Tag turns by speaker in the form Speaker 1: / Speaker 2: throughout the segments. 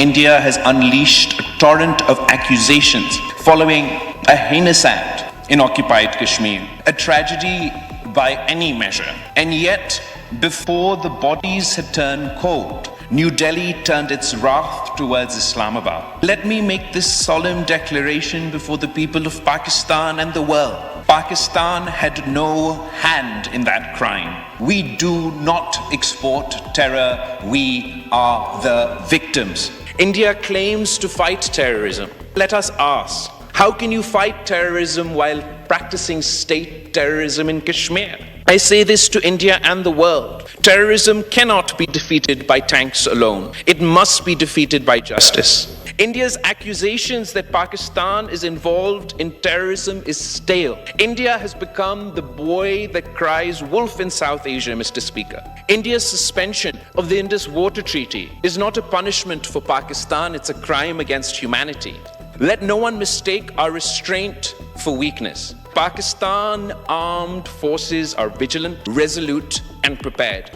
Speaker 1: India has unleashed a torrent of accusations following a heinous act in occupied Kashmir, a tragedy by any measure. And yet, before the bodies had turned cold, New Delhi turned its wrath towards Islamabad. Let me make this solemn declaration before the people of Pakistan and the world. Pakistan had no hand in that crime. We do not export terror. We are the victims. India claims to fight terrorism. Let us ask, how can you fight terrorism while practicing state terrorism in Kashmir? I say this to India and the world. Terrorism cannot be defeated by tanks alone. It must be defeated by justice. India's accusations that Pakistan is involved in terrorism is stale. India has become the boy that cries wolf in South Asia, Mr. Speaker. India's suspension of the Indus water treaty is not a punishment for Pakistan, it's a crime against humanity. Let no one mistake our restraint for weakness. Pakistan armed forces are vigilant, resolute, and prepared.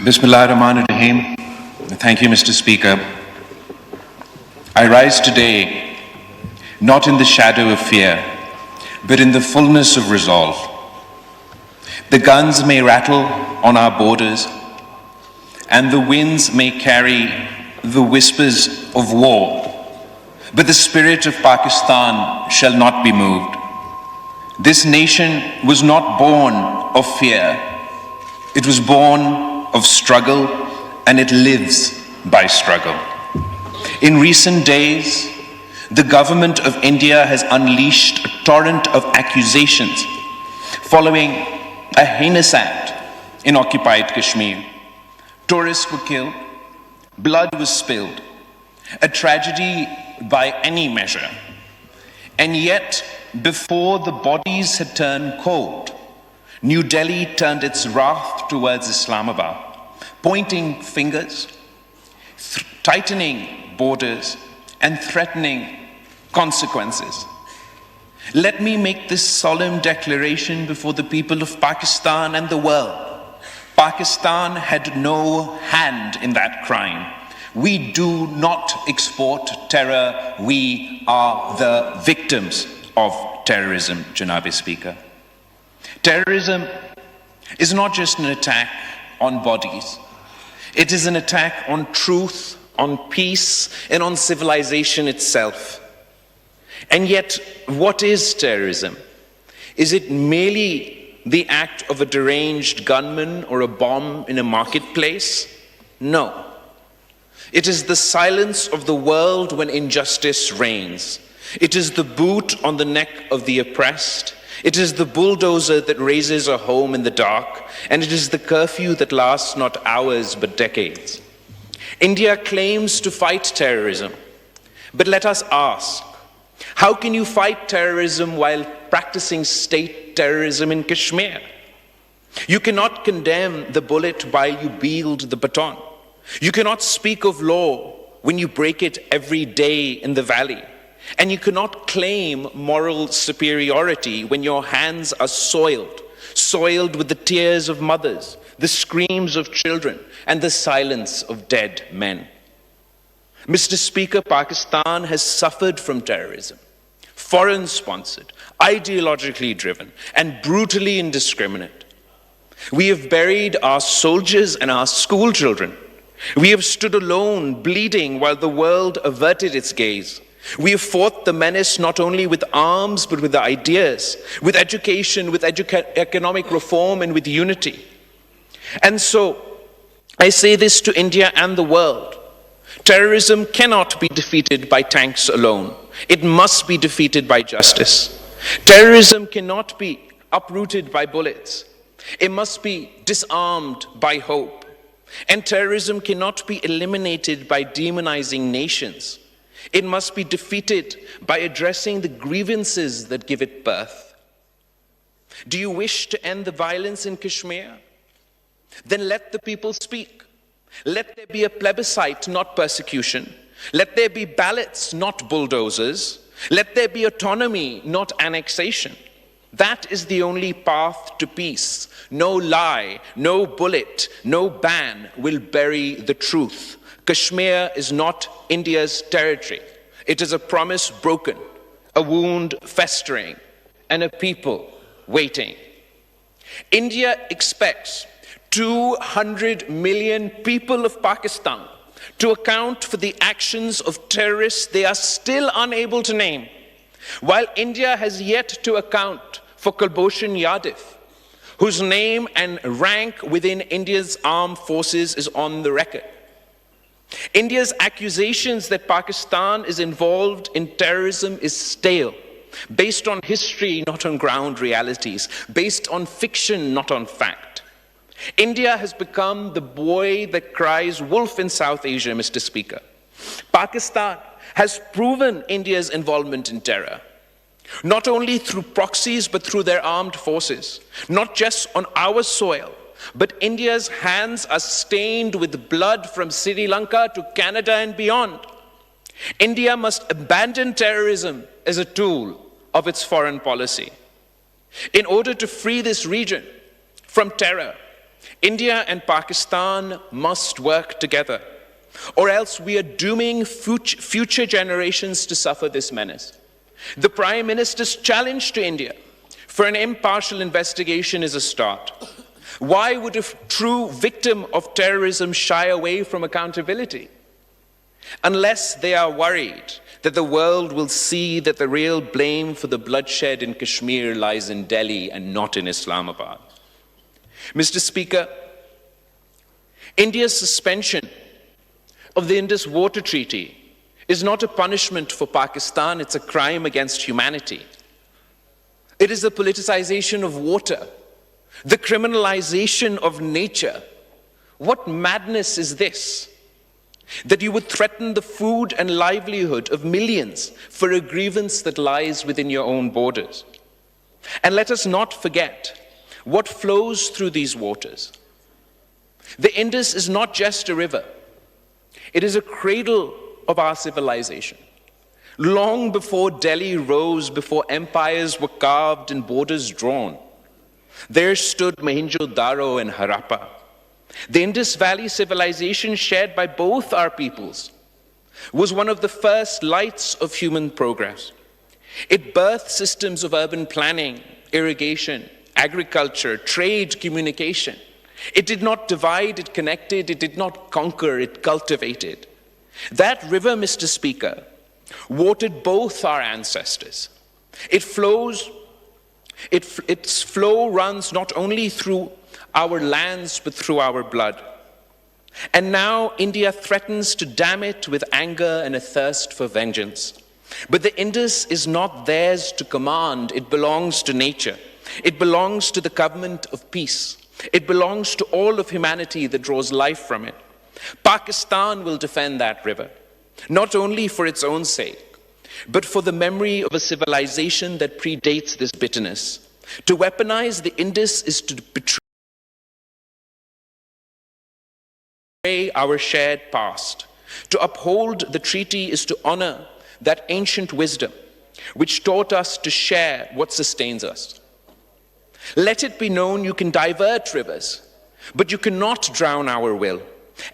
Speaker 2: Bismillah ar-Rahman ar-Rahim. Thank you, Mr. Speaker. I rise today not in the shadow of fear, but in the fullness of resolve. The guns may rattle on our borders, and the winds may carry the whispers of war, but the spirit of Pakistan shall not be moved. This nation was not born of fear. It was born of struggle, and it lives by struggle. In recent days, the government of India has unleashed a torrent of accusations following a heinous act in occupied Kashmir. Tourists were killed, blood was spilled, a tragedy by any measure. And yet, before the bodies had turned cold, New Delhi turned its wrath towards Islamabad, pointing fingers, tightening borders, and threatening consequences. Let me make this solemn declaration before the people of Pakistan and the world. Pakistan had no hand in that crime. We do not export terror. We are the victims of terrorism, Janabi Speaker. Terrorism is not just an attack on bodies. It is an attack on truth, on peace, and on civilization itself. And yet, what is terrorism? Is it merely the act of a deranged gunman or a bomb in a marketplace? No. It is the silence of the world when injustice reigns. It is the boot on the neck of the oppressed. It is the bulldozer that raises a home in the dark, and it is the curfew that lasts not hours but decades. India claims to fight terrorism, but let us ask, how can you fight terrorism while practicing state terrorism in Kashmir? You cannot condemn the bullet while you wield the baton. You cannot speak of law when you break it every day in the valley. And you cannot claim moral superiority when your hands are soiled with the tears of mothers, the screams of children, and the silence of dead men. Mr. Speaker, Pakistan has suffered from terrorism, foreign-sponsored, ideologically driven, and brutally indiscriminate. We have buried our soldiers and our school children. We have stood alone, bleeding, while the world averted its gaze. We have fought the menace not only with arms, but with ideas, with education, with economic reform, and with unity. And so, I say this to India and the world. Terrorism cannot be defeated by tanks alone. It must be defeated by justice. Terrorism cannot be uprooted by bullets. It must be disarmed by hope. And terrorism cannot be eliminated by demonizing nations. It must be defeated by addressing the grievances that give it birth. Do you wish to end the violence in Kashmir? Then let the people speak. Let there be a plebiscite, not persecution. Let there be ballots, not bulldozers. Let there be autonomy, not annexation.
Speaker 1: That is the only path to peace. No lie, no bullet, no ban will bury the truth. Kashmir is not India's territory. It is a promise broken, a wound festering, and a people waiting. India expects 200 million people of Pakistan to account for the actions of terrorists they are still unable to name, while India has yet to account for Kulbhushan Yadav, whose name and rank within India's armed forces is on the record. India's accusations that Pakistan is involved in terrorism is stale, based on history, not on ground realities, based on fiction, not on fact. India has become the boy that cries wolf in South Asia, Mr. Speaker. Pakistan has proven India's involvement in terror, not only through proxies, but through their armed forces, not just on our soil, but India's hands are stained with blood from Sri Lanka to Canada and beyond. India must abandon terrorism as a tool of its foreign policy. In order to free this region from terror, India and Pakistan must work together, or else we are dooming future generations to suffer this menace. The Prime Minister's challenge to India for an impartial investigation is a start. Why would a true victim of terrorism shy away from accountability? Unless they are worried that the world will see that the real blame for the bloodshed in Kashmir lies in Delhi and not in Islamabad. Mr. Speaker, India's suspension of the Indus Water Treaty is not a punishment for Pakistan, it's a crime against humanity. It is the politicization of water, the criminalization of nature. What madness is this? That you would threaten the food and livelihood of millions for a grievance that lies within your own borders. And let us not forget what flows through these waters. The Indus is not just a river. It is a cradle of our civilization. Long before Delhi rose, before empires were carved and borders drawn, there stood Mohenjo-daro and Harappa. The Indus Valley civilization shared by both our peoples was one of the first lights of human progress. It birthed systems of urban planning, irrigation, agriculture, trade, communication. It did not divide, it connected, it did not conquer, it cultivated. That river, Mr. Speaker, watered both our ancestors. Its flow runs not only through our lands, but through our blood. And now India threatens to dam it with anger and a thirst for vengeance. But the Indus is not theirs to command, it belongs to nature. It belongs to the covenant of peace. It belongs to all of humanity that draws life from it. Pakistan will defend that river, not only for its own sake, but for the memory of a civilization that predates this bitterness. To weaponize the Indus is to betray our shared past. To uphold the treaty is to honor that ancient wisdom which taught us to share what sustains us. Let it be known you can divert rivers, but you cannot drown our will.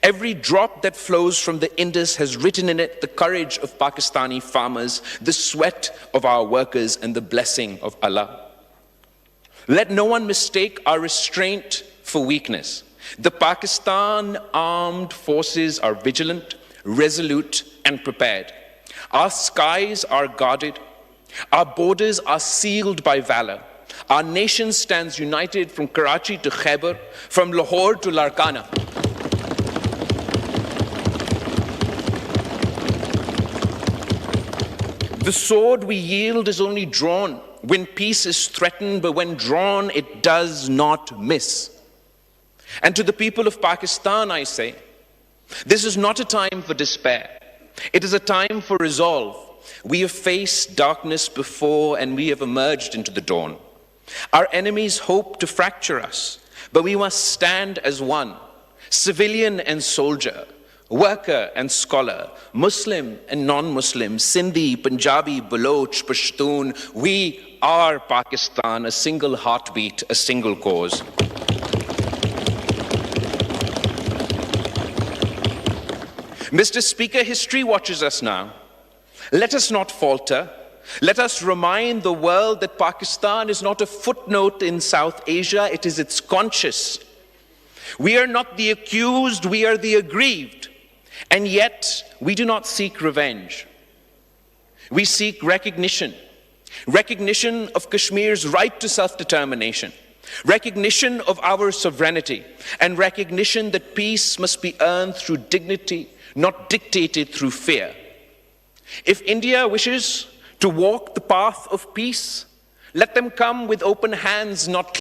Speaker 1: Every drop that flows from the Indus has written in it the courage of Pakistani farmers, the sweat of our workers, and the blessing of Allah. Let no one mistake our restraint for weakness. The Pakistan armed forces are vigilant, resolute, and prepared. Our skies are guarded. Our borders are sealed by valor. Our nation stands united from Karachi to Khyber, from Lahore to Larkana. The sword we yield is only drawn when peace is threatened, but when drawn, it does not miss. And to the people of Pakistan, I say, this is not a time for despair. It is a time for resolve. We have faced darkness before, and we have emerged into the dawn. Our enemies hope to fracture us, but we must stand as one, civilian and soldier, worker and scholar, Muslim and non-Muslim, Sindhi, Punjabi, Baloch, Pashtun, we are Pakistan, a single heartbeat, a single cause. Mr. Speaker, history watches us now. Let us not falter. Let us remind the world that Pakistan is not a footnote in South Asia, it is its conscience. We are not the accused, we are the aggrieved. And yet, we do not seek revenge. We seek recognition. Recognition of Kashmir's right to self-determination. Recognition of our sovereignty. And recognition that peace must be earned through dignity, not dictated through fear. If India wishes to walk the path of peace, let them come with open hands, not